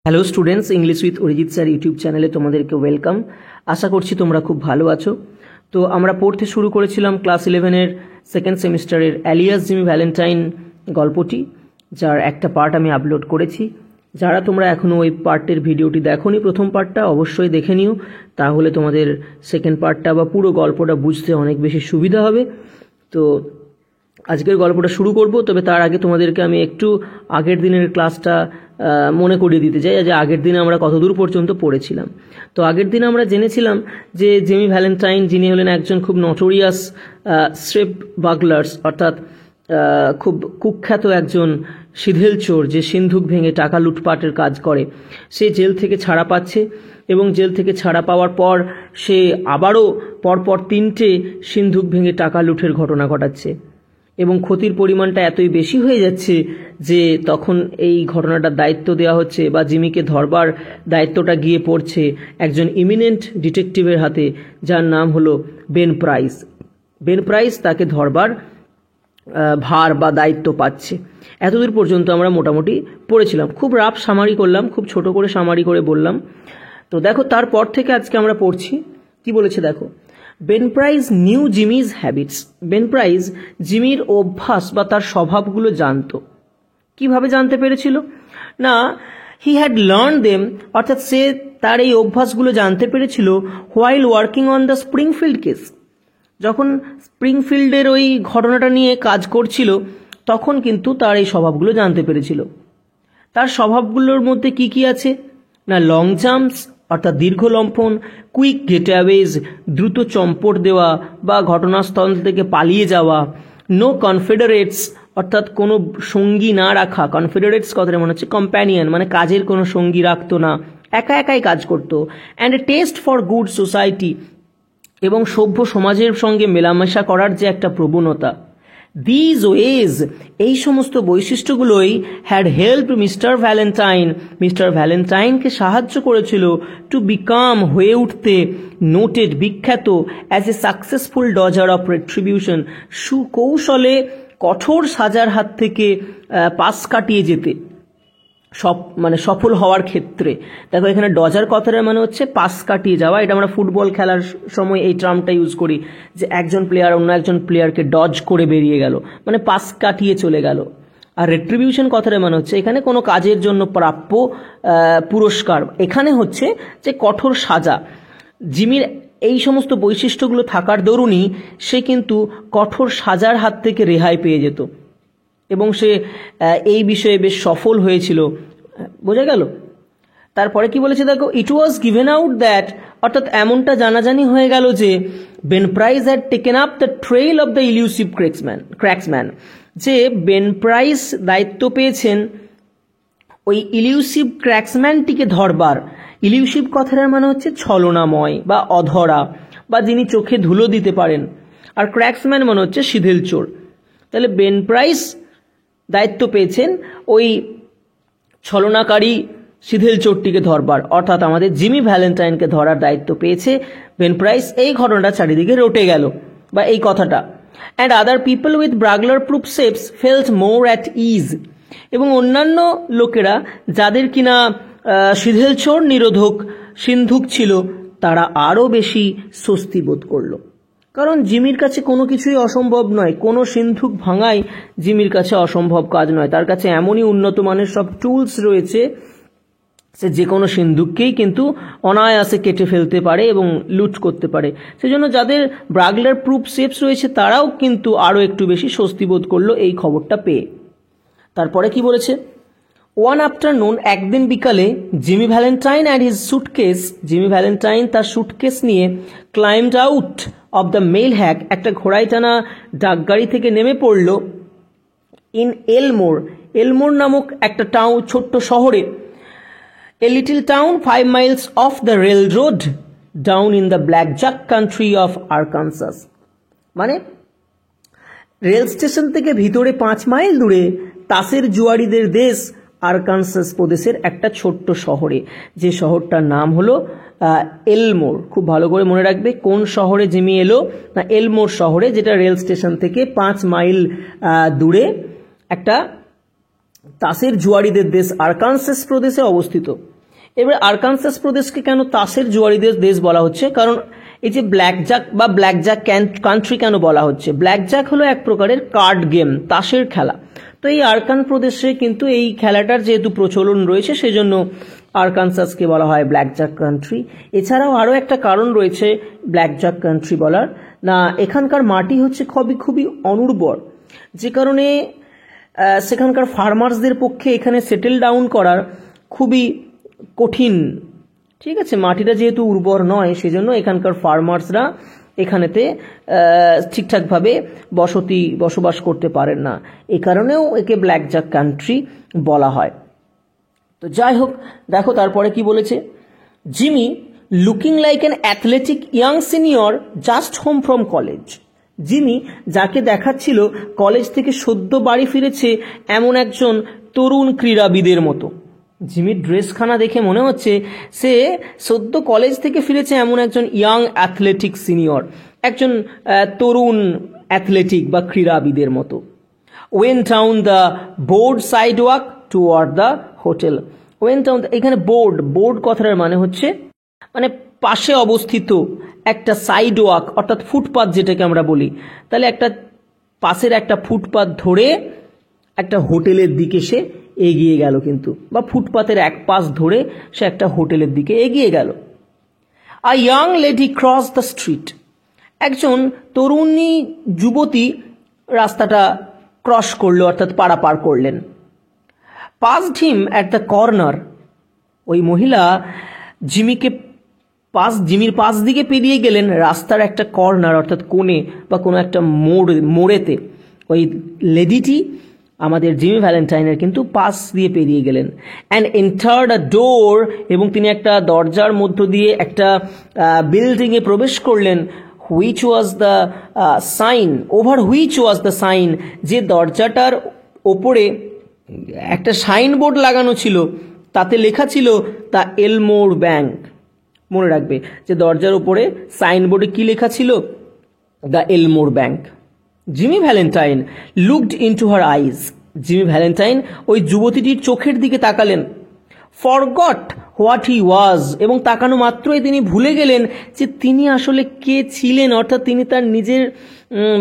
Hello students, English with Arijit sir YouTube চ্যানেলে তোমাদেরকে welcome. আশা করছি তোমরা খুব ভালো আছো। তো আমরা পড়তে শুরু করেছিলাম ক্লাস 11-এর সেকেন্ড সেমিস্টারের অ্যালিয়াস জিমি ভ্যালেন্টাইন গল্পটি, যার একটা পার্ট আমি আপলোড করেছি। যারা তোমরা এখনও ওই পার্টের ভিডিওটি দেখোনি, প্রথম পার্টটা অবশ্যই দেখে নিও, তাহলে তোমাদের সেকেন্ড পার্টটা বা পুরো গল্পটা বুঝতে অনেক বেশি সুবিধা হবে। তো আজকের গল্পটা শুরু করব, তবে তার আগে তোমাদেরকে আমি একটু আগের দিনের ক্লাসটা মনে করিয়ে দিতে চাই যে আগের দিনে আমরা কতদূর পর্যন্ত পড়েছিলাম। তো আগের দিনে আমরা জেনেছিলাম যে জিমি ভ্যালেন্টাইন, যিনি হলেন একজন খুব নটোরিয়াস স্ট্রিপ বাগলার্স, অর্থাৎ খুব কুখ্যাত একজন সিধেল চোর, যে সিন্ধুক ভেঙে টাকা লুটপাটের কাজ করে, সে জেল থেকে ছাড়া পাচ্ছে এবং জেল থেকে ছাড়া পাওয়ার পর সে আবারও পরপর 3টে সিন্ধুক ভেঙে টাকা লুটের ঘটনা ঘটাচ্ছে এবং ক্ষতির পরিমাণটা এতই বেশি হয়ে যাচ্ছে যে তখন এই ঘটনাটার দায়িত্ব দেওয়া হচ্ছে বা জিমিকে ধরবার দায়িত্বটা গিয়ে পড়ছে একজন ইমিনেন্ট ডিটেকটিভের হাতে, যার নাম হলো বেন প্রাইস। বেন প্রাইস তাকে ধরবার ভার বা দায়িত্ব পাচ্ছে। এতদূর পর্যন্ত আমরা মোটামুটি পড়েছিলাম, খুব রাফ সামারি করলাম, খুব ছোট করে সামারি করে বললাম। তো দেখো, তারপর থেকে আজকে আমরা পড়ছি কি বলেছে দেখো। Ben Price knew Jimmy's habits. Ben Price জিমির অভ্যাস বা তার স্বভাবগুলো জানতো। কিভাবে জানতে পেরেছিল? না, হি হ্যাড লার্ন দেম, অর্থাৎ সে তার এই অভ্যাসগুলো জানতে পেরেছিল while working on the Springfield case. যখন স্প্রিংফিল্ডের ওই ঘটনাটা নিয়ে কাজ করছিল তখন কিন্তু তার এই স্বভাবগুলো জানতে পেরেছিল। তার স্বভাবগুলোর মধ্যে কি কি আছে? না, লং জাম্পস অর্থাৎ দীর্ঘ লম্ফন, কুইক গেটঅ্যাওয়েজ দ্রুত চম্পট দেওয়া বা ঘটনাস্থল থেকে পালিয়ে যাওয়া, নো কনফেডারেটস অর্থাৎ কোনো সঙ্গী না রাখা। কনফেডারেটস কথাটা মনে হচ্ছে কম্প্যানিয়ন, মানে কাজের কোনো সঙ্গী রাখতো না, একা একাই কাজ করতো। And a test for good society, এবং সভ্য সমাজের সঙ্গে মেলামেশা করার যে একটা প্রবণতা। দিজ ওয়েজ, এই সমস্ত বৈশিষ্ট্যগুলোই হ্যাড হেল্প মিস্টার ভ্যালেন্টাইনকে সাহায্য করেছিল টু বিকাম, হয়ে উঠতে, নোটেড বিখ্যাত, as a successful dodger of retribution, সুকৌশলে কঠোর সাজার হাত থেকে পাশ কাটিয়ে যেতে, সফল হওয়ার ক্ষেত্রে। দেখো, এখানে ডজার কথাটার মানে হচ্ছে পাস কাটিয়ে যাওয়া। এটা আমরা ফুটবল খেলার সময় এই টার্মটা ইউজ করি, যে একজন প্লেয়ার অন্য একজন প্লেয়ারকে ডজ করে বেরিয়ে গেল, মানে পাস কাটিয়ে চলে গেল। আর রেট্রিবিউশন কথাটার মানে হচ্ছে এখানে কোনো কাজের জন্য প্রাপ্য পুরস্কার। এখানে হচ্ছে যে কঠোর সাজা। জিমির এই সমস্ত বৈশিষ্ট্যগুলো থাকার দরুনই সে কিন্তু কঠোর সাজার হাত থেকে রেহাই পেয়ে যেত এবং সে এই বিষয়ে বেশ সফল হয়েছিল। বোঝা গেল? তারপরে কি বলেছে দেখো, it was given out that, অর্থাৎ এমনটা জানাজানি হয়ে গেল যে Ben Price had taken up the trail of the elusive cracksman, যে বেন প্রাইস দায়িত্ব পেয়েছেন ওই ইলিউসিভ ক্র্যাক্সম্যানটিকে ধরবার। ইলিউসিভ কথাটার মানে হচ্ছে ছলনাময় বা অধরা, বা যিনি চোখে ধুলো দিতে পারেন। আর ক্র্যাক্সম্যান মানে হচ্ছে সিধেল চোর। তাহলে বেন প্রাইস দায়িত্ব পেয়েছেন ওই ছলনাকারী সিধেল চোরটিকে ধরবার, অর্থাৎ আমাদের জিমি ভ্যালেন্টাইনকে ধরার দায়িত্ব পেয়েছে বেন প্রাইস। এই ঘটনাটা চারিদিকে রটে গেল, বা এই কথাটা। And other people with burglar proof safes felt more at ease, এবং অন্যান্য লোকেরা যাদের কিনা সিধেল চোর নিরোধক সিন্ধুক ছিল, তারা আরও বেশি স্বস্তি বোধ করল। কারণ জিমির কাছে কোনো কিছুই অসম্ভব নয়, কোনো সিন্ধুক ভাঙাই জিমির কাছে অসম্ভব কাজ নয়। তার কাছে এমনই উন্নত মানের সব টুলস রয়েছে, সে যে কোনো সিন্ধুককেই কিন্তু অনায়াসে কেটে ফেলতে পারে এবং লুট করতে পারে। সেজন্য যাদের ব্রাগলার প্রুফ শেপস রয়েছে তারাও কিন্তু আরও একটু বেশি স্বস্তি বোধ করলো এই খবরটা পেয়ে। তারপরে কি বলেছে, ওয়ান আফটারনুন, একদিন বিকালে, Jimmy Valentine and his suitcase, Jimmy Valentine তার সুটকেস নিয়ে climbed out of the mail hack, একটা ঘোড়ায় টানা ডাকগাড়ি থেকে নেমে পড়ল ইন এলমোর, এলমোর নামক একটা ছোট্ট শহরে। A little town 5 miles of the railroad down in the blackjack country of Arkansas, মানে রেল স্টেশন থেকে ভিতরে 5 মাইল দূরে তাসের জুয়ারিদের দেশ আরকানসাস প্রদেশের একটা ছোট্ট শহরে, যে শহরটার নাম হলো এলমোর। খুব ভালো করে মনে রাখবে কোন শহরে জিমি এলো, না এলমোর শহরে, যেটা রেল স্টেশন থেকে 5 মাইল দূরে একটা তাসের জুয়ারিদের দেশ আরকানসাস প্রদেশে অবস্থিত। এবার আরকানসাস প্রদেশকে কেন তাসের জুয়ারিদের দেশ বলা হচ্ছে? কারণ এই যে ব্ল্যাকজ্যাক বা ব্ল্যাকজ্যাক কান্ট্রি কেন বলা হচ্ছে? ব্ল্যাকজ্যাক হলো এক প্রকারের কার্ড গেম, তাসের খেলা। তো এই আরকান প্রদেশে কিন্তু এই খেলাটার যেহেতু প্রচলন রয়েছে, সেজন্য আরকানসাসকে বলা হয় ব্ল্যাকজ্যাক কান্ট্রি। এছাড়াও আরও একটা কারণ রয়েছে ব্ল্যাকজ্যাক কান্ট্রি বলার, না এখানকার মাটি হচ্ছে খুবই অনুর্বর, যে কারণে সেখানকার ফার্মার্সদের পক্ষে এখানে সেটেল ডাউন করার খুবই কঠিন। ঠিক আছে, মাটিটা যেহেতু উর্বর নয়, সেজন্য এখানকার ফার্মার্সরা এখানেতে ঠিকঠাকভাবে বসবাস করতে পারেন না। এই কারণেও একে ব্ল্যাকজ্যাক কান্ট্রি বলা হয়। তো যাই হোক, দেখো তারপরে কি বলেছে। Jimmy looking like an athletic young senior just home from college. Jimmy যাকে দেখাচ্ছিল কলেজ থেকে সদ্য বাড়ি ফিরেছে এমন একজন তরুণ ক্রীড়াবিদের মতো। জিমির ড্রেসখানা দেখে মনে হচ্ছে সে সদ্য কলেজ থেকে ফিরেছে এমন একজন ইয়াং অ্যাথলেটিক সিনিয়র, একজন তরুণ অ্যাথলেটিক বা ক্রীড়াবিদের মতো। Went down the board side walk toward the hotel. Went down, এখানে বোর্ড কথাটার মানে হচ্ছে মানে পাশে অবস্থিত একটা সাইড ওয়াক, অর্থাৎ ফুটপাথ যেটাকে আমরা বলি। তাহলে একটা পাশের একটা ফুটপাথ ধরে একটা হোটেলের দিকে সে এগিয়ে গেল, কিন্তু বা ফুটপাথের এক পাশ ধরে সে একটা হোটেলের দিকে এগিয়ে গেল। আ young lady cross the street. একজন তরুণী যুবতী রাস্তাটা ক্রস করলো, অর্থাৎ পারাপার করলেন। Passed him at the corner. ওই মহিলা জিমির পাশ দিকে পেরিয়ে গেলেন রাস্তার একটা কর্নার, অর্থাৎ কোণে বা কোনো একটা মোড়েতে। ওই লেডিটি আমাদের জিমি ভ্যালেন্টাইনের কিন্তু পাশ দিয়ে পেরিয়ে গেলেন। অ্যান্ড এন্টার্ড আ ডোর, এবং তিনি একটা দরজার মধ্য দিয়ে একটা বিল্ডিংয়ে প্রবেশ করলেন। Which was the sign, over which was the sign, যে দরজাটার ওপরে একটা সাইনবোর্ড লাগানো ছিল, তাতে লেখা ছিল দ্য এলমোর ব্যাংক। মনে রাখবে যে দরজার উপরে সাইনবোর্ডে কি লেখা ছিল? The এলমোর bank. Jimmy Valentine looked into her eyes. Jimmy Valentine ওই যুবতীটির চোখের দিকে তাকালেন। ফরগট হোয়াট হি ওয়াজ, এবং তাকানো মাত্রই তিনি ভুলে গেলেন যে তিনি আসলে কে ছিলেন, অর্থাৎ তিনি তার নিজের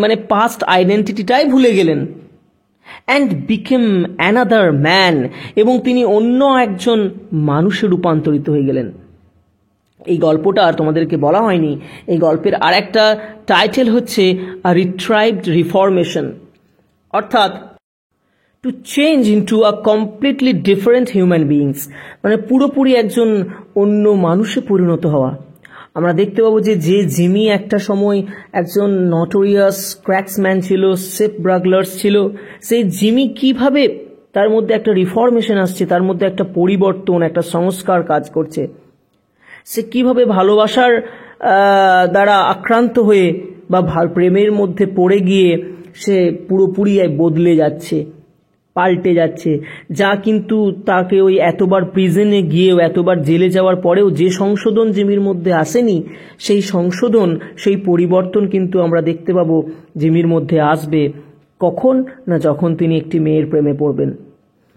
মানে পাস্ট আইডেন্টিটিটাই ভুলে গেলেন। অ্যান্ড বিকেম অ্যানাদার ম্যান, এবং তিনি অন্য একজন মানুষে রূপান্তরিত হয়ে গেলেন। এই গল্পটা আর তোমাদেরকে বলা হয়নি, এই গল্পের আর একটা টাইটেল হচ্ছে আ রিট্রাইভড রিফরমেশন, অর্থাৎ to change into a completely different human beings, মানে পুরোপুরি একজন অন্য মানুষে পরিণত হওয়া। আমরা দেখতে পাবো যে জিমি একটা সময় একজন নটোরিয়াস ক্র্যাক্সম্যান ছিল, সেফ ব্রাগলার্স ছিল, সেই জিমি কিভাবে তার মধ্যে একটা রিফরমেশন আসছে, তার মধ্যে একটা পরিবর্তন, একটা সংস্কার কাজ করছে। সে কিভাবে ভালোবাসার দ্বারা আক্রান্ত হয়ে বা প্রেমের মধ্যে পড়ে গিয়ে সে পুরোপুরি বদলে যাচ্ছে, পাল্টে যাচ্ছে, যা কিন্তু তাকে ওই এতবার প্রিজনে গিয়েও, এতবার জেলে যাওয়ার পরেও যে সংশোধন জিমির মধ্যে আসেনি, সেই সংশোধন, সেই পরিবর্তন কিন্তু আমরা দেখতে পাবো জিমির মধ্যে আসবে। কখন না, যখন তিনি একটি মেয়ের প্রেমে পড়বেন।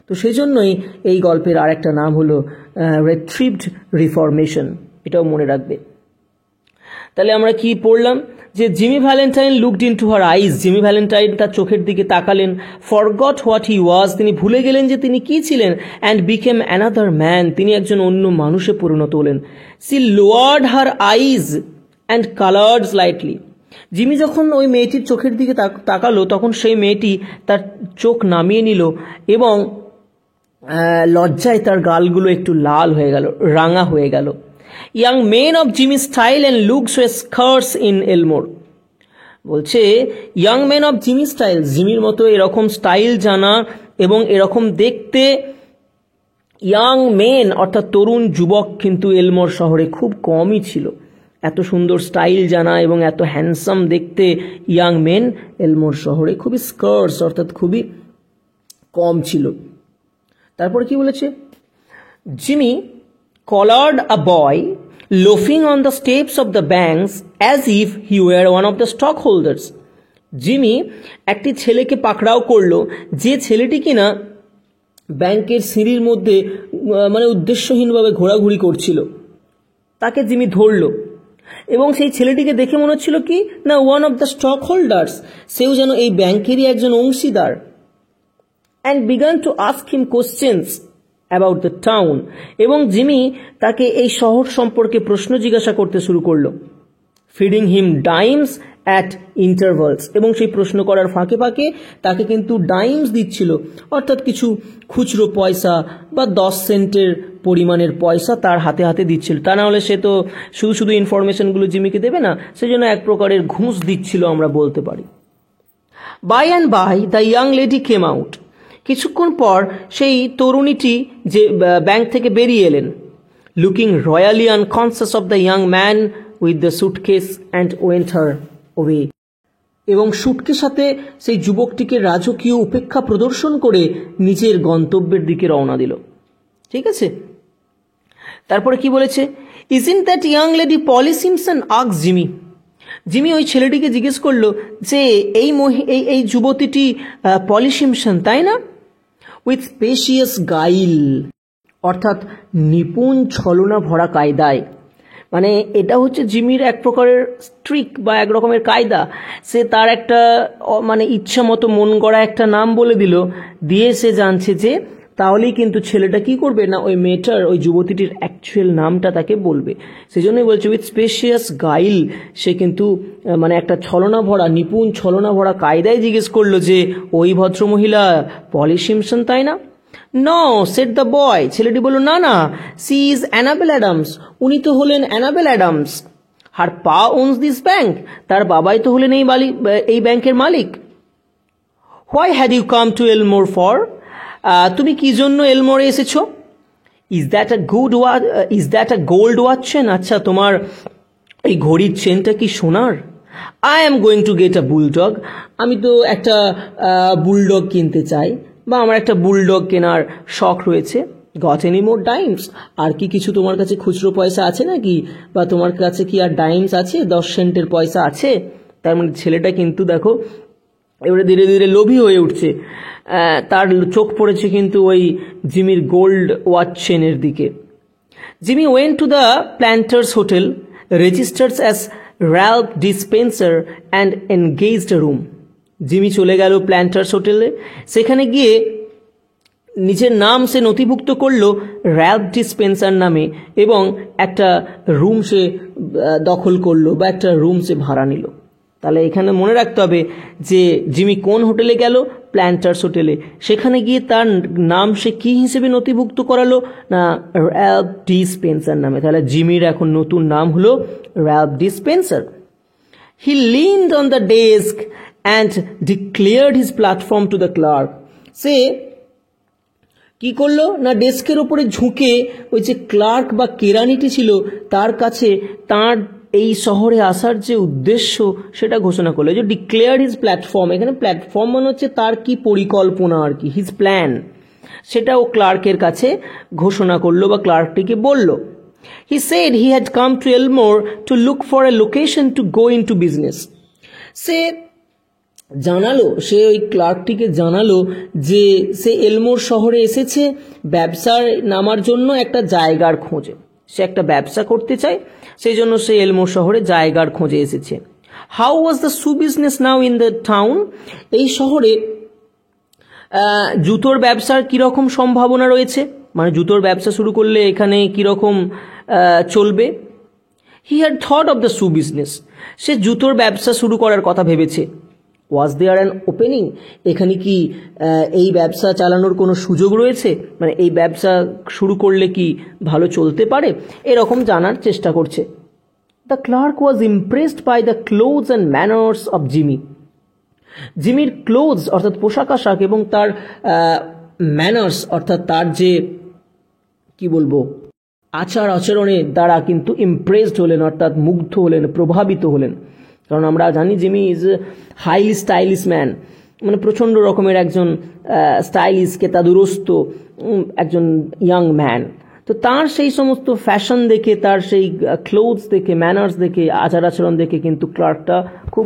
তো সেই জন্যই এই গল্পের আর একটা নাম হলো রিট্রিভড রিফরমেশন, এটাও মনে রাখবে। তাহলে আমরা কি পড়লাম যে জিমি ভ্যালেন্টাইন লুকড ইনটু হার আইজ, জিমি ভ্যালেন্টাইন তার চোখের দিকে তাকালেন। ফরগট হোয়াট হি ওয়াজ, তিনি ভুলে গেলেন যে তিনি কি ছিলেন। অ্যান্ড বিকেম অ্যানাদার ম্যান, তিনি একজন অন্য মানুষে পরিণত হলেন। She lowered her eyes and coloured slightly. Jimmy যখন ওই মেয়েটির চোখের দিকে তাকালো, তখন সেই মেয়েটি তার চোখ নামিয়ে নিল এবং লজ্জায় তার গালগুলো একটু লাল হয়ে গেল, রাঙা হয়ে গেল। Young men of Jimmy style and looks way skirts in Elmore. বলছে young men of Jimmy style, জিমির মতো এরকম স্টাইল জানা এবং এরকম দেখতে ইয়াং মেন অর্থাৎ তরুণ যুবক কিন্তু এলমোর শহরে খুব কমই ছিল। এত সুন্দর স্টাইল জানা এবং এত হ্যান্ডসাম দেখতে ইয়াং মেন এলমোর শহরে খুবই স্কার্টস অর্থাৎ খুবই কম ছিল। তারপর কি বলেছে, Jimmy collared a boy loafing on the steps of the banks as if he were one of the stockholders. Jimmy একটি ছেলেকে পাকড়াও করলো, যে ছেলেটি কিনা ব্যাংকের সিঁড়ির মধ্যে মানে উদ্দেশ্যহীনভাবে ঘোরাঘুরি করছিল। তাকে জিমি ধরল এবং সেই ছেলেটিকে দেখে মনে হচ্ছিল কি না one of the stock holders, সেও যেন এই ব্যাংকেরই একজন অংশীদার। And began to ask him questions about the town, এবং জিমি তাকে এই শহর সম্পর্কে প্রশ্ন জিজ্ঞাসা করতে শুরু করলো। ফিডিং হিম ডাইমস অ্যাট ইন্টারভালস, এবং সেই প্রশ্ন করার ফাঁকে ফাঁকে তাকে কিন্তু ডাইমস দিচ্ছিল, অর্থাৎ কিছু খুচরো পয়সা বা 10 সেন্টের পরিমাণের পয়সা তার হাতে হাতে দিচ্ছিল। তা না হলে সে তো শুধু শুধু ইনফরমেশনগুলো জিমিকে দেবে না, সেজন্য এক প্রকারের ঘুষ দিচ্ছিল আমরা বলতে পারি। By and by the young lady came out, কিছুক্ষণ পর সেই তরুণীটি যে ব্যাংক থেকে বেরিয়ে এলেন। Looking royally unconscious of the young man with the suitcase and went her way, এবং সুটকের সাথে সেই যুবকটিকে রাজকীয় উপেক্ষা প্রদর্শন করে নিজের গন্তব্যের দিকে রওনা দিল। ঠিক আছে, তারপরে কি বলেছে, isn't that young lady Polly Simpson, asked Jimmy. Jimmy ওই ছেলেটিকে জিজ্ঞেস করলো যে এই যুবতীটি পলি সিমসন তাই না? উইথ স্পেশিয়াস গাইল, অর্থাৎ নিপুণ ছলনা ভরা কায়দায়। মানে এটা হচ্ছে জিমির এক প্রকারের ট্রিক বা এক রকমের কায়দা। সে তার একটা মানে ইচ্ছা মতো মন গড়া একটা নাম বলে দিল, দিয়ে সে জানছে যে তাহলেই কিন্তু ছেলেটা কি করবে না ওই মেয়েটার, ওই যুবতীটির অ্যাকচুয়াল নামটা তাকে বলবে। সেজন্যই বলছে উইথ স্পেশিয়াস গাইল, সে কিন্তু মানে একটা ছলনা ভরা, নিপুণ ছলনা ভরা কায়দায় জিজ্ঞেস করলো যে ওই ভদ্রমহিলা পলি সিমসন তাই না? নো সেড দ্য বয়, ছেলেটি বলল না না, সি ইজ অ্যানাবেল অ্যাডামস, উনি তো হলেন অ্যানাবেল অ্যাডামস। হার পা ওনস দিস ব্যাংক, তার বাবাই তো হলেন এই ব্যাংকের মালিক। Why had you come to Elmore for, তুমি কি জন্য এলমোরে এসেছো? Is that a gold watch chain, আচ্ছা তোমার এই ঘড়ির চেনটা কি সোনার? I am going to get a bulldog, আমি তো একটা বুলডগ কিনতে চাই, বা আমার একটা বুলডগ কেনার শখ রয়েছে। গট এনি মোর ডাইমস, আর কি কিছু তোমার কাছে খুচরো পয়সা আছে নাকি, বা তোমার কাছে কি আর ডাইমস আছে, 10 সেন্টের পয়সা আছে? তার মানে ছেলেটা কিন্তু দেখো এবারে ধীরে ধীরে লোভী হয়ে উঠছে। তার চোখ পড়েছে কিন্তু ওই জিমির গোল্ড ওয়াচ চেনের দিকে। Jimmy went to the planters hotel, registers as Ralph dispenser and engaged A room. Jimmy চলে গেল প্ল্যান্টার্স হোটেলে, সেখানে গিয়ে নিজের নাম সে নথিভুক্ত করলো র্যালফ ডিসপেন্সার নামে, এবং একটা রুম সে দখল করলো বা একটা রুম সে ভাড়া নিল। তাহলে এখানে মনে রাখতে হবে যে জিমি কোন হোটেলে গেল, প্ল্যান্টার্স হোটেলে। সেখানে গিয়ে তার নাম সে কি হিসেবে নথিভুক্ত করালো না র্যালফ ডিসপেন্সার নামে। তাহলে জিমির এখন নতুন নাম হলো Ralph D Spencer. He leaned on the desk and declared his platform to the clerk, সে কি করলো না ডেস্কের ওপরে ঝুঁকে ওই যে ক্লার্ক বা কেরানিটি ছিল তার কাছে তার এই শহরে আসার যে উদ্দেশ্য সেটা ঘোষণা করলো। যে ডিক্লেয়ার হিজ প্ল্যাটফর্ম, এখানে প্ল্যাটফর্ম মানে হচ্ছে তার কি পরিকল্পনা আর কি, হিজ প্ল্যান, সেটা ও ক্লার্কের কাছে ঘোষণা করলো বা ক্লার্কটিকে বলল। He said he had come to Elmore to look for a location to go into business. সে জানালো, সে ওই ক্লার্কটিকে জানালো যে সে এলমোর শহরে এসেছে ব্যবসার নামার জন্য একটা জায়গার খোঁজে। সে একটা ব্যবসা করতে চায়, সেই জন্য সে এলমোর শহরে জায়গার খোঁজে এসেছে। হাউ ওয়াজ দ্য সু business now in the town, এই শহরে জুতোর ব্যবসার কীরকম সম্ভাবনা রয়েছে, মানে জুতোর ব্যবসা শুরু করলে এখানে কীরকম চলবে। He had thought of the সু বিজনেস, সে জুতোর ব্যবসা শুরু করার কথা ভেবেছে। ওয়াজ দেয়ার অ্যান ওপেনিং, এখানে কি এই ব্যবসা চালানোর কোনো সুযোগ রয়েছে, মানে এই ব্যবসা শুরু করলে কি ভালো চলতে পারে, এরকম জানার চেষ্টা করছে। The clerk was impressed by the clothes and manners of Jimmy. জিমির ক্লোথস অর্থাৎ পোশাক আশাক এবং তার ম্যানার্স অর্থাৎ তার যে কি বলবো আচার আচরণের দ্বারা কিন্তু ইমপ্রেসড হলেন, অর্থাৎ মুগ্ধ হলেন, প্রভাবিত হলেন। কারণ আমরা জানি Jimmy is a highly stylish man, মানে প্রচণ্ড রকমের একজন স্টাইলিশ কেতাদুরস্ত একজন ইয়াং ম্যান। তো তার সেই সমস্ত ফ্যাশন দেখে, তার সেই ক্লোথস দেখে, ম্যানার্স দেখে, আচার আচরণ দেখে কিন্তু ক্লার্কটা খুব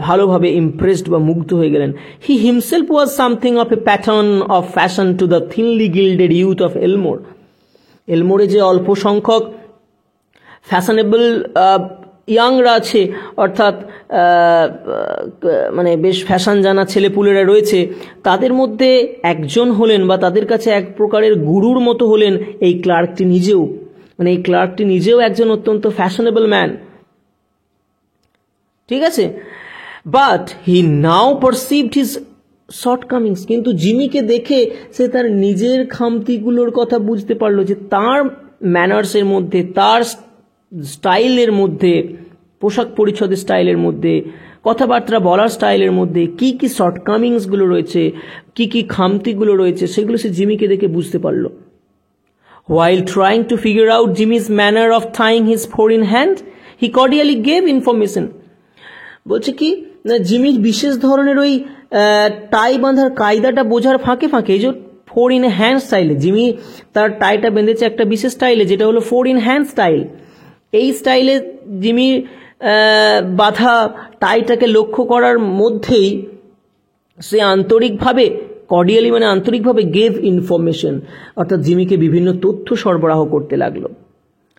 ভালোভাবে ইমপ্রেসড বা মুগ্ধ হয়ে গেলেন। He himself was something of a pattern of fashion to the thinly gilded youth of Elmore. এলমোরে যে অল্প সংখ্যক ফ্যাশনেবল ইয়াংরা আছে, অর্থাৎ মানে বেশ ফ্যাশন জানা ছেলেপুলেরা রয়েছে, তাদের মধ্যে একজন হলেন বা তাদের কাছে এক প্রকারের গুরুর মতো হলেন এই ক্লার্কটি নিজেও। মানে এই ক্লার্কটি নিজেও একজন অত্যন্ত ফ্যাশনেবল ম্যান, ঠিক আছে। But he now perceived his shortcomings, কিন্তু জিমিকে দেখে সে তার নিজের খামতিগুলোর কথা বুঝতে পারলো, যে তার ম্যানার্সের মধ্যে, তার স্টাইলের মধ্যে, পোশাক পরিচ্ছদের স্টাইলের মধ্যে, কথাবার্তা বলার স্টাইলের মধ্যে কি কি শর্টকামিংসগুলো রয়েছে, কি কি খামতিগুলো রয়েছে, সেগুলো সে জিমিকে দেখে বুঝতে পারলো। While trying to figure out Jimmy's manner of tying his four-in hand, he cordially gave information. বলছে কি না, জিমির বিশেষ ধরনের ওই টাই বাঁধার কায়দাটা বোঝার ফাঁকে ফাঁকে, এই যে 4 in hand স্টাইলে, জিমি তার টাইটা বেঁধেছে একটা বিশেষ স্টাইলে, যেটা হলো 4 in hand স্টাইল। এই স্টাইলে জিমি বাঁধা টাইটাকে লক্ষ্য করার মধ্যেই সে আন্তরিকভাবে, কর্ডিয়ালি মানে আন্তরিকভাবে, গেভ ইনফরমেশন, অর্থাৎ জিমিকে বিভিন্ন তথ্য সরবরাহ করতে লাগলো।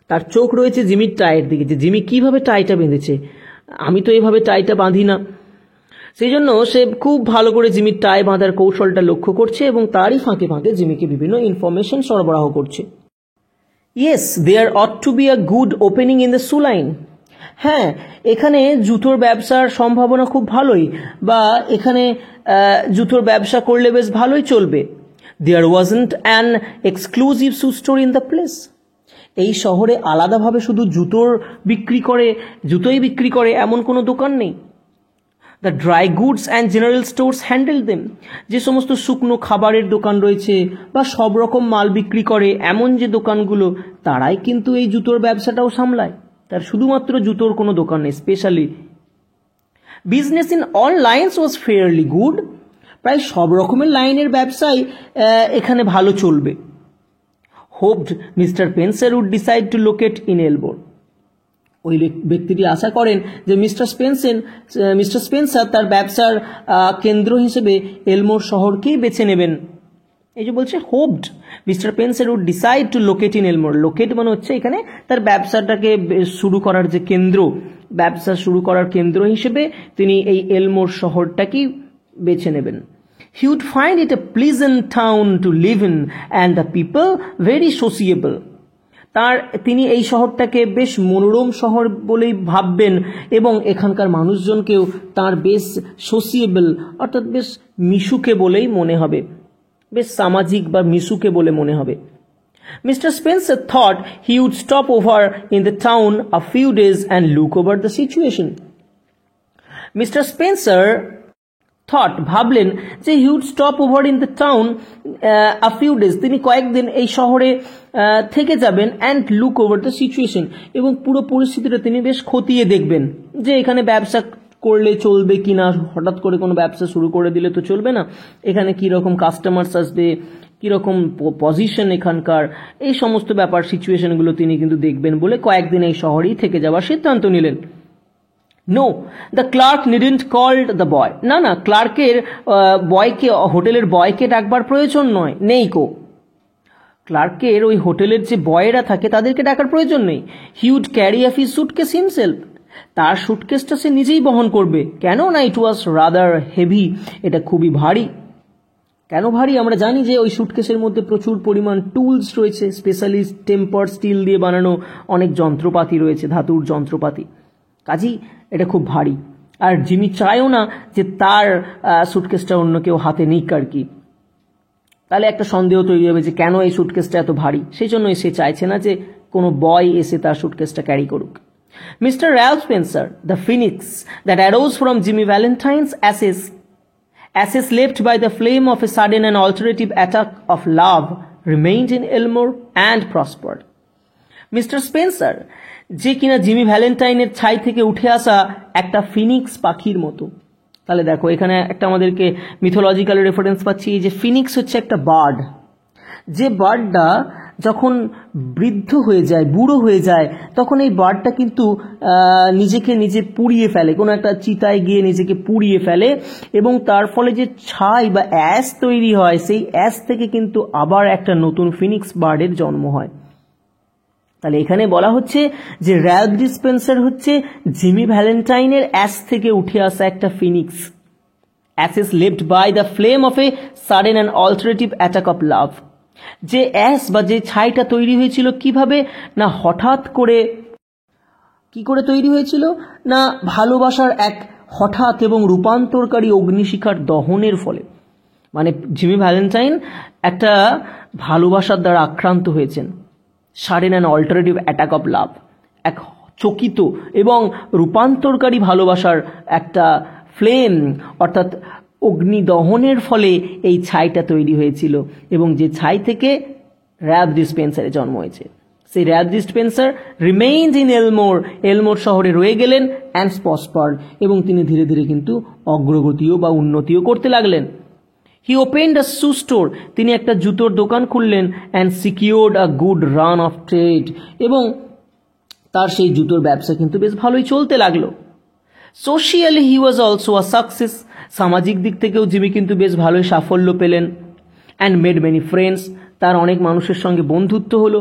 তার চোখ রয়েছে জিমির টাইয়ের দিকে, যে জিমি কিভাবে টাইটা বেঁধেছে, আমি তো এভাবে টাইটা বাঁধি না। সেই জন্য সে খুব ভালো করে জিমির টাই বাঁধার কৌশলটা লক্ষ্য করছে এবং তারই ফাঁকে ফাঁকে জিমিকে বিভিন্ন ইনফরমেশন সরবরাহ করছে। Yes, there ought to be a good opening in the shoe line. হ্যাঁ, এখানে জুতোর ব্যবসার সম্ভাবনা খুব ভালোই, বা এখানে জুতোর ব্যবসা করলে বেশ ভালোই চলবে। There wasn't an exclusive shoe store in the place. এই শহরে আলাদাভাবে শুধু জুতোই বিক্রি করে এমন কোনো দোকান নেই। The dry goods and general stores handle them. যে সমস্ত শুকনো খাবারের দোকান রয়েছে বা সব রকম মাল বিক্রি করে এমন যে দোকানগুলো, তারাই কিন্তু এই জুতোর ব্যবসাটাও সামলায়। তার শুধুমাত্র জুতোর কোনো দোকান নেই। Specially business in all lines was fairly good. প্রায় সব রকমের লাইনের ব্যবসায় এখানে ভালো চলবে। Hoped mister Spencer would decide to locate in Elmore. ওই ব্যক্তিটি আশা করেন যে মিস্টার স্পেন্সার তার ব্যবসার কেন্দ্র হিসেবে এলমোর শহরকেই বেছে নেবেন। এই যে বলছে hoped mister Spencer would decide to locate in Elmore. Locate মানে হচ্ছে এখানে তার ব্যবসাটাকে শুরু করার যে কেন্দ্র, ব্যবসা শুরু করার কেন্দ্র হিসেবে তিনি এই এলমোর শহরটাকেই বেছে নেবেন। He would find it a pleasant town to live in and the people very sociable. তিনি এই শহরটাকে বেশ মনোরম শহর বলেই ভাববেন এবং এখানকার মানুষজনকেও তার বেশ সোসিয়েবল, অর্থাৎ বেশ মিশুকে বলেই মনে হবে, বেশ সামাজিক বা মিশুকে বলে মনে হবে। Mr. Spencer thought he would stop over in the town a few days and look over the situation. Mr. Spencer ভাবলেন যে he would stop over in the town a few days, তিনি কয়েকদিন এই শহরে থেকে যাবেন, and look over the situation, এবং পুরো পরিস্থিতিটা তিনি বেশ খতিয়ে দেখবেন যে এখানে ব্যবসা করলে চলবে কিনা, হঠাৎ করে কোনো ব্যবসা শুরু করে দিলে তো চলবে না, এখানে কীরকম কাস্টমার্স আসবে, কীরকম পজিশন এখানকার, এই সমস্ত ব্যাপার সিচুয়েশনগুলো তিনি কিন্তু দেখবেন বলে কয়েকদিন এই শহরেই থেকে যাওয়ার সিদ্ধান্ত নিলেন। No, the clerk needn't called the boy. না, ক্লার্কের বয়কে, হোটেলের বয়কে ডাকবার প্রয়োজন নেই কো। ক্লার্কের ওই হোটেলের যে বয়েরা থাকে তাদেরকে ডাকার প্রয়োজন নেই। He would carry up his suitcase himself. তার সুটকেসটা সে নিজেই বহন করবে। কেন না, ইট ওয়াজ রাদার হেভি, এটা খুবই ভারী। কেন ভারী? আমরা জানি যে ওই সুটকেসের মধ্যে প্রচুর পরিমাণ টুলস রয়েছে, স্পেশালি টেম্পার স্টিল দিয়ে বানানো অনেক যন্ত্রপাতি রয়েছে, ধাতুর যন্ত্রপাতি, কাজেই এটা খুব ভারী। আর জিমি চায়ও না যে তার সুটকেসটা অন্য কেউ হাতে নিক আর কি, তাহলে একটা সন্দেহ তৈরি হবে যে কেন এই সুটকেসটা এত ভারী। সেই জন্যই সে চাইছে না যে কোনো বয় এসে তার সুটকেসটা ক্যারি করুক। Mister Ralph Spencer, the Phoenix that arose from Jimmy Valentine's ashes left by the flame of a sudden and alternative attack of love, remained in Elmore and prospered. Mister Spencer, যে কিনা Jimmy ভ্যালেন্টাইনের ছাই থেকে উঠে আসা একটা Phoenix পাখির মতো। তাহলে দেখো এখানে একটা আমাদেরকে মিথোলজিক্যাল রেফারেন্স পাচ্ছি, যে ফিনিক্স হচ্ছে একটা বার্ড, যে বার্ডটা যখন বৃদ্ধ হয়ে যায়, বুড়ো হয়ে যায়, তখন এই বার্ডটা কিন্তু নিজেকে নিজে পুড়িয়ে ফেলে, কোনো একটা চিতায় গিয়ে নিজেকে পুড়িয়ে ফেলে, এবং তার ফলে যে ছাই বা অ্যাশ তৈরি হয়, সেই অ্যাশ থেকে কিন্তু আবার একটা নতুন ফিনিক্স বার্ডের জন্ম হয়। তাহলে এখানে বলা হচ্ছে যে র্যালফ ডিসপেন্সার হচ্ছে জিমি ভ্যালেন্টাইনের অ্যাশ থেকে উঠে আসা একটা Phoenix, ashes left by the flame of a sudden and alternative attack of love। যে অ্যাশ বা যে ছাইটা তৈরি হয়েছিল কিভাবে, না হঠাৎ করে, কি করে তৈরি হয়েছিল, না ভালোবাসার এক হঠাৎ এবং রূপান্তরকারী অগ্নিশিখার দহনের ফলে। মানে জিমি ভ্যালেন্টাইন একটা ভালোবাসার দ্বারা আক্রান্ত হয়েছেন, sudden and alternative attack of love, এক চকিত এবং রূপান্তরকারী ভালোবাসার একটা ফ্লেম অর্থাৎ অগ্নিদহনের ফলে এই ছাইটা তৈরি হয়েছিল, এবং যে ছাই থেকে র্যালফ ডিসপেন্সারের জন্ম হয়েছে। সেই র্যালফ ডিসপেন্সার রিমেইনড ইন এলমোর শহরে রয়ে গেলেন অ্যান্ড প্রসপার্ড, এবং তিনি ধীরে ধীরে কিন্তু অগ্রগতিও বা উন্নতিও করতে লাগলেন। He opened a shoe store, তিনি একটা জুতোর দোকান খুললেন, and secured a good run of trade, এবং তার সেই জুতোর ব্যবসা কিন্তু বেশ ভালোই চলতে লাগলো। Socially he was also a success, সামাজিক দিক থেকেও জিমি কিন্তু বেশ ভালোই সাফল্য পেলেন। অ্যান্ড মেড মেনি ফ্রেন্ডস, তার অনেক মানুষের সঙ্গে বন্ধুত্ব হলো।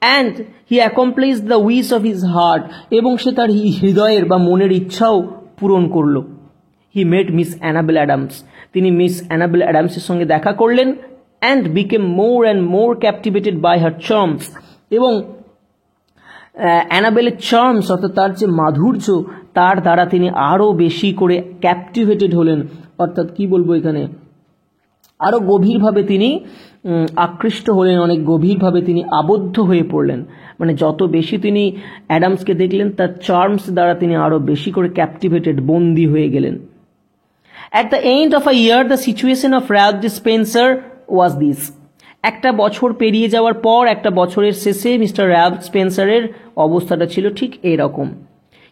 And he accomplish the wish of his heart, এবং সে তার হৃদয়ের বা মনের ইচ্ছাও পূরণ করলো। He met Miss Annabel Adams, তিনি মিস অ্যানাবেল অ্যাডামসের সঙ্গে দেখা করলেন। And became more and more captivated by her charms, এবং অ্যানাবেলের চার্মস অর্থাৎ তার যে মাধুর্য, তার দ্বারা তিনি আরও বেশি করে ক্যাপটিভেটেড হলেন, অর্থাৎ কি বলবো এখানে, আরও গভীরভাবে তিনি আকৃষ্ট হলেন, অনেক গভীরভাবে তিনি আবদ্ধ হয়ে পড়লেন। মানে যত বেশি তিনি অ্যাডামসকে দেখলেন, তার চার্মস দ্বারা তিনি আরও বেশি করে ক্যাপটিভেটেড, বন্দী হয়ে গেলেন। At the end of a year the situation of Ralph dispenser was this, একটা বছর পেরিয়ে যাওয়ার পর, একটা বছরের শেষে মিস্টার র্যালফ স্পেন্সারের অবস্থাটা ছিল ঠিক এরকম।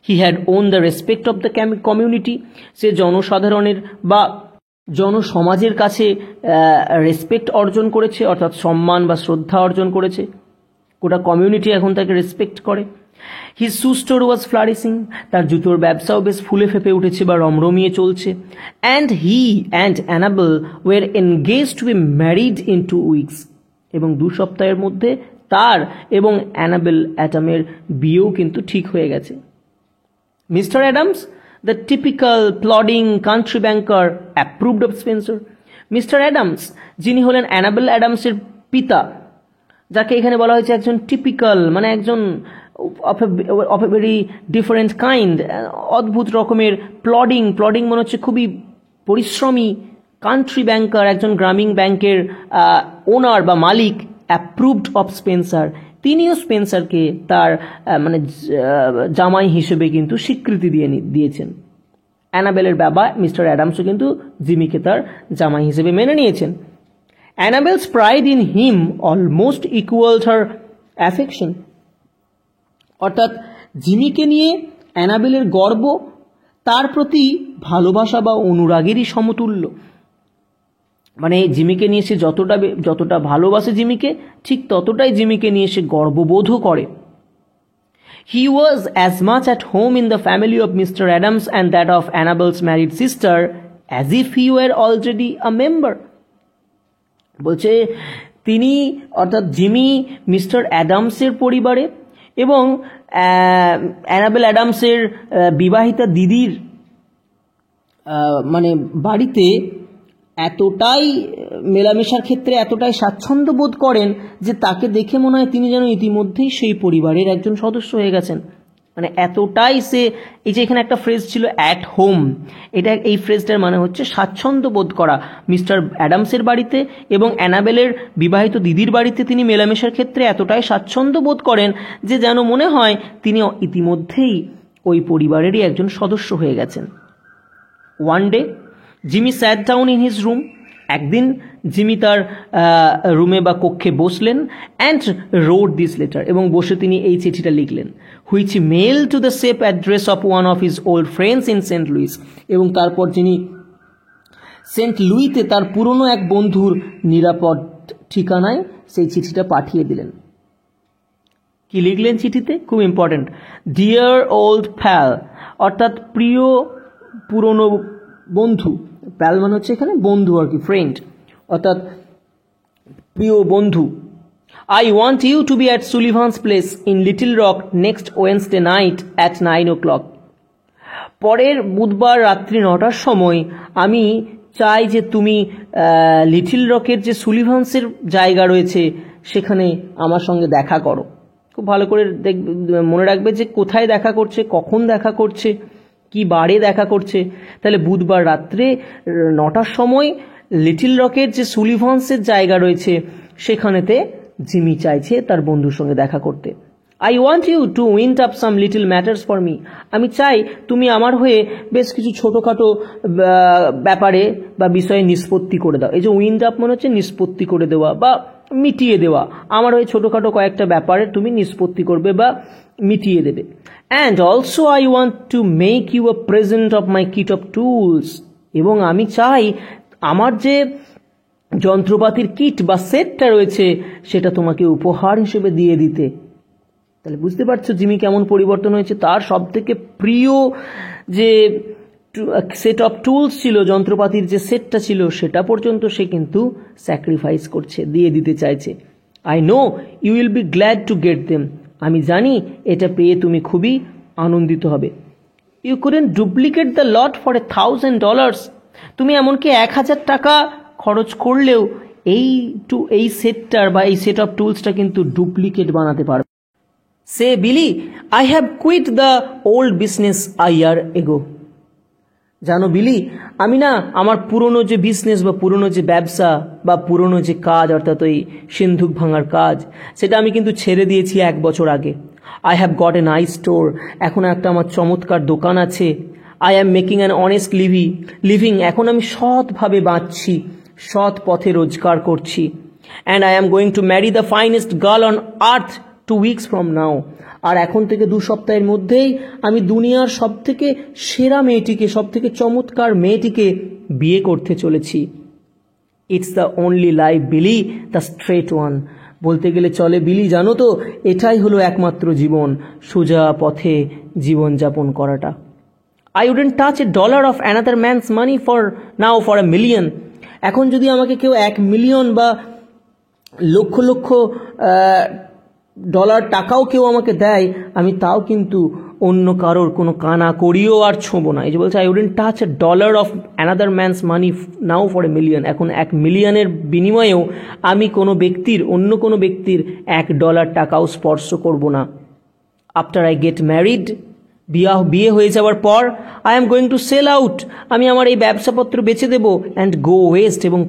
He had won the respect of the community, সে জনসাধারণের বা জনসমাজের কাছে রেসপেক্ট অর্জন করেছে, অর্থাৎ সম্মান বা শ্রদ্ধা অর্জন করেছে। গোটা কমিউনিটি এখন তাকে রেসপেক্ট করে। হিজ শু স্টোর ওয়াজ ফ্লারিশিং, তার জুতোর ব্যবসাও বেশ ফুলে ফেপে উঠেছে বা রমরমিয়ে চলছে। And he and Annabel were engage to be married in 2 weeks, এবং 2 সপ্তাহের মধ্যে তার এবং অ্যানাবেল অ্যাডামের বিয়েও কিন্তু ঠিক হয়ে গেছে। Mister Adams, the typical plodding country banker, approved of Spencer. Mister Adams, যিনি হলেন অ্যানাবেল অ্যাডামসের পিতা, যাকে এখানে বলা হয়েছে একজন টিপিক্যাল, মানে একজন of a very different kind, অদ্ভুত রকমের প্লডিং মনে হচ্ছে খুবই পরিশ্রমী কান্ট্রি ব্যাংকার, একজন গ্রামীণ ব্যাংকের ওনার বা মালিক, অ্যাপ্রুভড অফ স্পেন্সার, তিনিও স্পেন্সারকে তার মানে জামাই হিসেবে কিন্তু স্বীকৃতি দিয়েছেন। অ্যানাবেলের বাবা মিস্টার অ্যাডামসও কিন্তু জিমিকে তার জামাই হিসেবে মেনে নিয়েছেন। অ্যানাবেলস pride in him almost equalled her affection, অর্থাৎ জিমিকে নিয়ে অ্যানাবেলের গর্ব তার প্রতি ভালোবাসা বা অনুরাগেরই সমতুল্য। মানে জিমিকে নিয়ে সে যতটা ভালোবাসে জিমিকে, ঠিক ততটাই জিমিকে নিয়ে সে গর্ববোধও করে। He was as much at home in the family of mister Adams and that of Annabel's married sister as if he were already a member. বলছে তিনি অর্থাৎ জিমি মিস্টার অ্যাডামসের পরিবারে এবং অ্যানাবেল অ্যাডামসের বিবাহিতা দিদির মানে বাড়িতে এতটাই মেলামেশার ক্ষেত্রে এতটাই স্বাচ্ছন্দ্য বোধ করেন যে তাকে দেখে মনে হয় তিনি যেন ইতিমধ্যেই সেই পরিবারের একজন সদস্য হয়ে গেছেন। মানে এতটাই সে, এই যে এখানে একটা ফ্রেজ ছিল অ্যাট হোম, এই ফ্রেজটার মানে হচ্ছে স্বাচ্ছন্দ্য বোধ করা। মিস্টার অ্যাডামসের বাড়িতে এবং অ্যানাবেলের বিবাহিত দিদির বাড়িতে তিনি মেলামেশার ক্ষেত্রে এতটাই স্বাচ্ছন্দ্য বোধ করেন যে যেন মনে হয় তিনি ইতিমধ্যেই ওই পরিবারেরই একজন সদস্য হয়ে গেছেন। One day Jimmy sat down in his room, একদিন জিমি তার রুমে বা কক্ষে বসলেন। অ্যান্ড রোড দিস লেটার, এবং বসে তিনি এই চিঠিটা লিখলেন। Which mail to the safe address of one of his old friends in Saint Louis, এবং তারপর তিনি সেন্ট লুইতে তার পুরনো এক বন্ধুর নিরাপদ ঠিকানায় সেই চিঠিটা পাঠিয়ে দিলেন। কি লিখলেন চিঠিতে? খুব ইম্পর্টেন্ট, ডিয়ার ওল্ড প্যাল, অর্থাৎ প্রিয় পুরনো বন্ধু। প্যাল মানে হচ্ছে এখানে বন্ধু আর কি, ফ্রেন্ড, অর্থাৎ প্রিয় বন্ধু। I want you to be at Sullivan's place in Little Rock next Wednesday night at 9 o'clock. পরের বুধবার রাত্রি 9টার সময় আমি চাই যে তুমি লিটল রকের যে সুলিভান্সের জায়গা রয়েছে সেখানে আমার সঙ্গে দেখা করো। খুব ভালো করে মনে রাখবে যে কোথায় দেখা করছে, কখন দেখা করছে, কি বারে দেখা করছে। তাহলে বুধবার রাত্রে 9টার সময় লিটল রকের যে সুলিভান্সের জায়গা রয়েছে সেখানেতে জিমি চাইছে তার বন্ধুর সঙ্গে দেখা করতে। I want you to wind up some little matters for me. আমি চাই তুমি আমার হয়ে বেশ কিছু ছোটোখাটো ব্যাপারে বা বিষয়ে নিষ্পত্তি করে দাও। এই যে উইন্ড আপ মনে হচ্ছে নিষ্পত্তি করে দেওয়া বা মিটিয়ে দেওয়া। আমার হয়ে ছোটোখাটো কয়েকটা ব্যাপারে তুমি নিষ্পত্তি করবে বা মিটিয়ে দেবে। And also I want to make you a present of my kit of tools. এবং আমি চাই আমার যে যন্ত্রপাতির কিট বা সেটটা রয়েছে সেটা তোমাকে উপহার হিসেবে দিয়ে দিতে। তাহলে বুঝতে পারছো জিমি কেমন পরিবর্তন হয়েছে। তার সব থেকে প্রিয় যে সেট অফ টুলস ছিল, যন্ত্রপাতির যে সেটটা ছিল, সেটা পর্যন্ত সে কিন্তু স্যাক্রিফাইস করছে, দিয়ে দিতে চাইছে। I know you will be glad to get them. আমি জানি এটা পেয়ে তুমি খুবই আনন্দিত হবে। You couldn't duplicate the lot for $1,000। তুমি এমনকি 1000 টাকা খরচ করলেও এই সেটটার বা এই সেট অফ টুলসটা কিন্তু ডুপ্লিকেট বানাতে পারবে। সে Billy, I have quit the old business a year ago. জানো বিলি, আমি না আমার পুরনো যে বিজনেস বা পুরনো যে ব্যবসা বা পুরনো যে কাজ, অর্থাৎ ওই সিন্ধুক ভাঙার কাজ, সেটা আমি কিন্তু ছেড়ে দিয়েছি 1 বছর আগে। I have got a nice store. এখন একটা আমার চমৎকার দোকান আছে। I am making an honest living. এখন আমি সৎভাবে বাঁচছি, সৎ পথে রোজগার করছি। And I am going to marry the finest girl on earth 2 weeks from now। আর এখন থেকে 2 সপ্তাহের মধ্যেই আমি দুনিয়ার সব থেকে সেরা মেয়েটিকে, সব থেকে চমৎকার মেয়েটিকে বিয়ে করতে চলেছি। ইটস দ্য অনলি লাইফ বিলি, দ্য স্ট্রেট ওয়ান। বলতে গেলে চলে বিলি, জানো তো, এটাই হলো একমাত্র জীবন, সোজা পথে জীবনযাপন করাটা। I wouldn't touch $1 of another man's money for $1 million. এখন যদি আমাকে কেউ 1 মিলিয়ন বা লক্ষ লক্ষ ডলার টাকাও কেউ আমাকে দেয়, আমি তাও কিন্তু অন্য কারোর কোনো কানা করিও আর ছোঁবো না। এই যে বলছে I wouldn't touch $1 of another man's money now for $1 million। এখন 1 মিলিয়নের বিনিময়েও আমি অন্য কোনো ব্যক্তির $1 টাকাও স্পর্শ করব না। আফটার আই গেট ম্যারিড, বিয়ে হয়ে যাওয়ার পর, I am going to sell out. আমি আমার এই ব্যবসাপত্র বেচে দেবো। অ্যান্ড গো ওয়েস্ট, এবং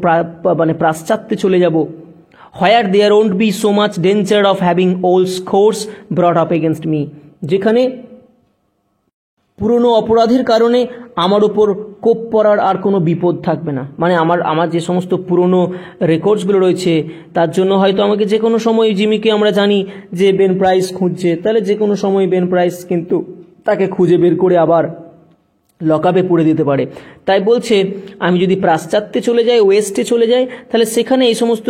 পাশ্চাত্যে চলে যাব। Where there won't be so much danger of having old scores brought up against me. যেখানে পুরনো অপরাধের কারণে আমার ওপর কোপ পড়ার আর কোনো বিপদ থাকবে না। মানে আমার যে সমস্ত পুরনো রেকর্ডসগুলো রয়েছে তার জন্য হয়তো আমাকে যে কোনো সময়, জিমিকে আমরা জানি যে বেন প্রাইস খুঁজছে, তাহলে যে কোনো সময় বেন প্রাইস কিন্তু তাকে খুঁজে বের করে আবার লকআপে পুরে দিতে পারে। তাই বলছে আমি যদি পাশ্চাত্যে চলে যাই, ওয়েস্টে চলে যাই, তাহলে সেখানে এই সমস্ত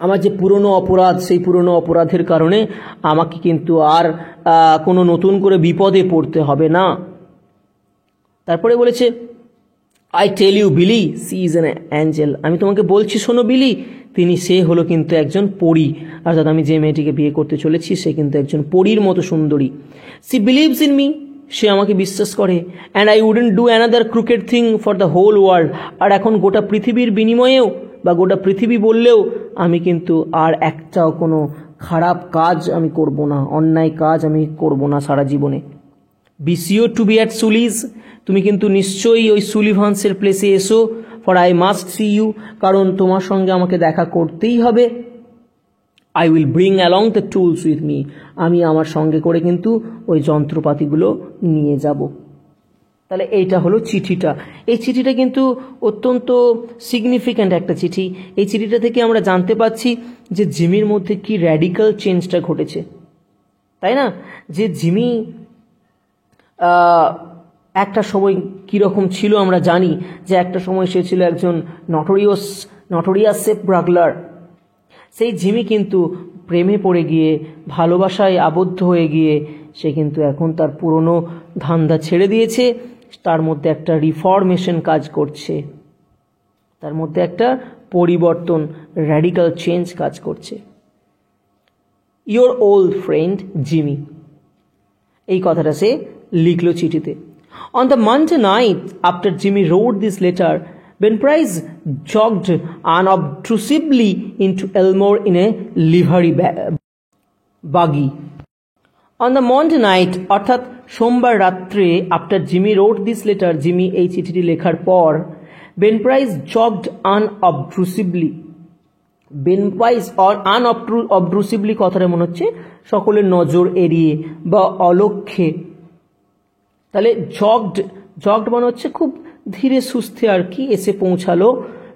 আমার যে পুরনো অপরাধ, সেই পুরনো অপরাধের কারণে আমাকে কিন্তু আর কোনো নতুন করে বিপদে পড়তে হবে না। তারপরে বলেছে আই টেল ইউ বিলি, সি ইজ অ্যান অ্যাঞ্জেল। আমি তোমাকে বলছি শোনো বিলি, সে হলো কিন্তু একজন পরী। অর্থাৎ আমি যে মেয়েটিকে বিয়ে করতে চলেছি সে কিন্তু একজন পরীর মতো সুন্দরী। সি বিলিভস ইন মি, সে আমাকে বিশ্বাস করে। And I wouldn't do another crooked thing for the whole world. আর এখন গোটা পৃথিবীর বিনিময়েও বা গোটা পৃথিবী বললেও আমি কিন্তু আর একটাও কোনো খারাপ কাজ আমি করব না, অন্যায় কাজ আমি করব না সারা জীবনে। Be sure to be at Sully's, তুমি কিন্তু নিশ্চয়ই ওই সুলিভান্সের প্লেসে এসো। For I must see you, কারণ তোমার সঙ্গে আমাকে দেখা করতেই হবে। I will bring along the tools with me, আমি আমার সঙ্গে করে কিন্তু ওই যন্ত্রপাতিগুলো নিয়ে যাব। তাহলে এইটা হলো চিঠিটা। এই চিঠিটা কিন্তু অত্যন্ত সিগনিফিক্যান্ট একটা চিঠি। এই চিঠিটা থেকে আমরা জানতে পারছি যে জিমির মধ্যে কি র্যাডিক্যাল চেঞ্জটা ঘটেছে, তাই না? যে জিমি একটা সময় কীরকম ছিল আমরা জানি, যে একটা সময় সে ছিল একজন নটোরিয়াস নটোরিয়াস সেফ ব্রাগলার, সেই জিমি কিন্তু প্রেমে পড়ে গিয়ে, ভালোবাসায় আবদ্ধ হয়ে গিয়ে সে কিন্তু এখন তার পুরনো ধান্দা ছেড়ে দিয়েছে। তার মধ্যে একটা রিফর্মেশন কাজ করছে, তার মধ্যে একটা পরিবর্তন, র্যাডিক্যাল চেঞ্জ কাজ করছে। ইয়োর ওল্ড ফ্রেন্ড জিমি, এই কথাটা সে লিখল চিঠিতে। On the Monday night after Jimmy wrote this letter, Ben Price jogged unobtrusively into Elmore in a livery buggy. On the Monday night, অর্থাৎ সোমবার রাত্রে, after Jimmy wrote this letter, Jimmy এই চিঠিটি লেখার পর, Ben price jogged unobtrusively. Ben price unobtrusively কথাটা মনে হচ্ছে সকলের নজর এড়িয়ে বা অলক্ষ্যে। তাহলে জগড মানে হচ্ছে খুব ধীরে সুস্থে আর কি এসে পৌঁছালো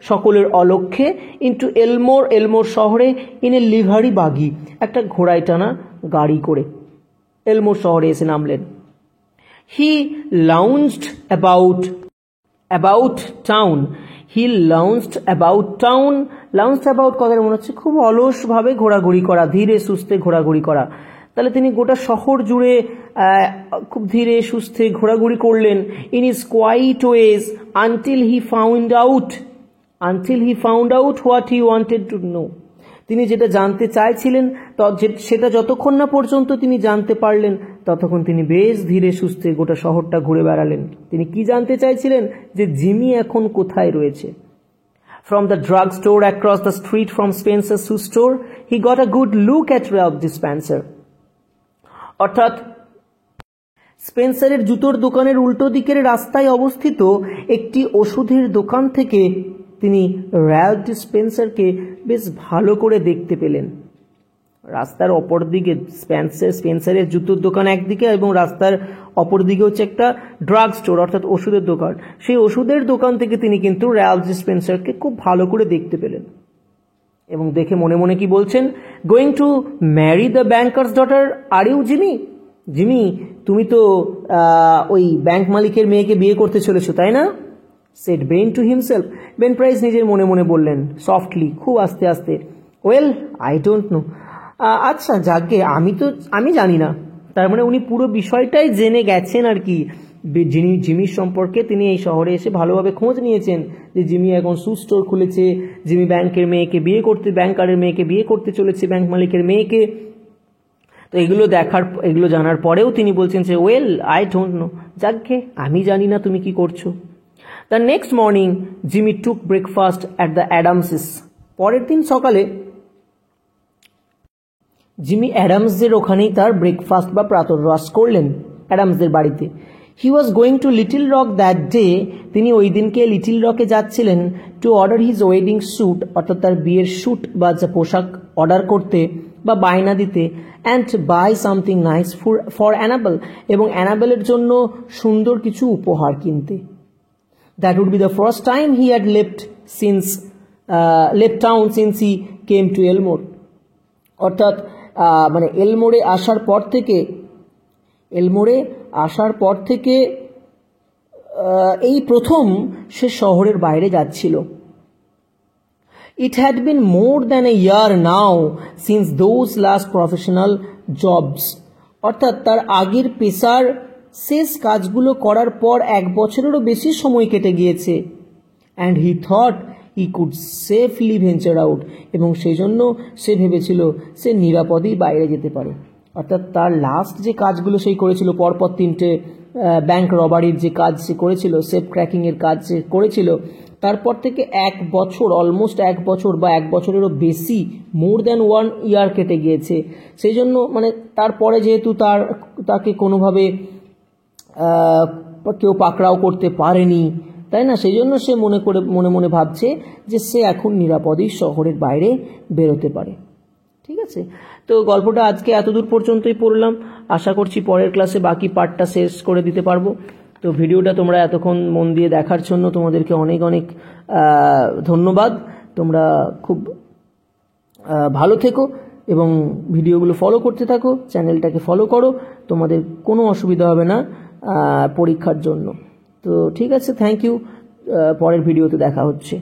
সকলের অলক্ষ্যে, ইন্টু এলমোর শহরে, ইন এ লিভারি বাগি, একটা ঘোড়ায় টানা গাড়ি করে এলমোর শহরে এসে নামলেন। হি লাউঞ্জড অ্যাবাউট টাউন, লাউঞ্জড অ্যাবাউট কথাটা মনে হচ্ছে খুব অলসভাবে ঘোরাঘুরি করা, ধীরে সুস্থে ঘোরাঘুরি করা। তাহলে তিনি গোটা শহর জুড়ে খুব ধীরে সুস্থে ঘোরাঘুরি করলেন। In his quiet ways until he found out what he wanted to know, তিনি যেটা জানতে চাইছিলেন সেটা যতক্ষণ না পর্যন্ত তিনি জানতে পারলেন ততক্ষণ তিনি বেশ ধীরে সুস্থে গোটা শহরটা ঘুরে বেড়ালেন। তিনি কি জানতে চাইছিলেন? যে জিমি এখন কোথায় রয়েছে। From the drug store across the street from Spencer's shoe store, he got a good look at Ralph Dispenser. অর্থাৎ স্পেন্সারের জুতোর দোকানের উল্টো দিকের রাস্তায় অবস্থিত একটি ওষুধের দোকান থেকে তিনি র্যালফ ডিসপেন্সারকে বেশ ভালো করে দেখতে পেলেন। রাস্তার অপর দিকে স্পেন্সারের জুতোর দোকান একদিকে এবং রাস্তার অপর দিকে হচ্ছে একটা ড্রাগ স্টোর অর্থাৎ ওষুধের দোকান। সেই ওষুধের দোকান থেকে তিনি কিন্তু র্যালফ ডিসপেন্সারকে খুব ভালো করে দেখতে পেলেন এবং দেখে মনে মনে কি বলছেন? Going to marry the banker's daughter are you Jimmy? Jimmy, তুমি তো ওই ব্যাংক মালিকের মেয়েকে বিয়ে করতে চলেছো, তাই না? Said Ben to himself, Ben Price নিজের মনে মনে বললেন, সফটলি, খুব আস্তে আস্তে। ওয়েল, আই ডোন্ট নো, আচ্ছা যাকে, আমি জানি না। তার মানে উনি পুরো বিষয়টাই জেনে গেছেন আর কি। জিমির সম্পর্কে তিনি এই শহরে এসে ভালোভাবে খোঁজ নিয়েছেন যে জিমি এখন শু স্টোর খুলেছে, জিমি ব্যাংকারের মেয়েকে বিয়ে করতে চলেছে, ব্যাংক মালিকের মেয়েকে। তো এগুলো জানার পরেও তিনি বলছেন যে ওয়েল, আই ডোন্ট নো, যাকে, আমি জানি না তুমি কি করছো। The next morning Jimmy took breakfast at the Adamses, পরের দিন সকালে জিমি অ্যাডামসদের ওখানেই তার ব্রেকফাস্ট বা প্রাতরাশ করলেন, অ্যাডামসদের বাড়িতে। He was going to Little Rock that day, তিনি ওই দিনকে লিটল রকে যাচ্ছিলেন to order his wedding suit, অর্থাৎ তার বিয়ের স্যুট বা পোশাক অর্ডার করতে বা বায়না দিতে, and buy something nice for Annabel, এবং অ্যানাবেলের জন্য সুন্দর কিছু উপহার কিনতে। That would be the first time he had left town since he came to Elmore, অর্থাৎ মানে এলমোরে আসার পর থেকে এই প্রথম সে শহরের বাইরে যাচ্ছিল। It had been more than a year now since those last professional jobs, অর্থাৎ তার আগের পেশার শেষ কাজগুলো করার পর 1 বছরেরও বেশি সময় কেটে গিয়েছে। And he thought he could safely venture out, এবং সেই জন্য সে ভেবেছিল সে নিরাপদেই বাইরে যেতে পারে। অর্থাৎ তার লাস্ট যে কাজগুলো সেই করেছিল, পরপর 3টে ব্যাংক রবারির যে কাজ সে করেছিল, সেফ ক্র্যাকিংয়ের কাজ সে করেছিল, তারপর থেকে 1 বছর, অলমোস্ট 1 বছর বা 1 বছরেরও বেশি, মোর দ্যান 1 ইয়ার কেটে গিয়েছে। সেই জন্য মানে তারপরে যেহেতু তাকে কোনোভাবে কেউ পাকড়াও করতে পারেনি, তাই না, সেই জন্য সে মনে মনে ভাবছে যে সে এখন নিরাপদেই শহরের বাইরে বেরোতে পারে। ঠিক আছে, তো গল্পটা আজকে এতদূর পর্যন্তই পড়লাম। আশা করছি পরের ক্লাসে বাকি পার্টটা শেষ করে দিতে পারবো। তো ভিডিওটা তোমরা এতক্ষণ মন দিয়ে দেখার জন্য তোমাদেরকে অনেক অনেক ধন্যবাদ। তোমরা খুব ভালো থেকো এবং ভিডিওগুলো ফলো করতে থাকো, চ্যানেলটাকে ফলো করো, তোমাদের কোনো অসুবিধা হবে না পরীক্ষার জন্য। তো ঠিক আছে, থ্যাংক ইউ, পরের ভিডিওতে দেখা হচ্ছে।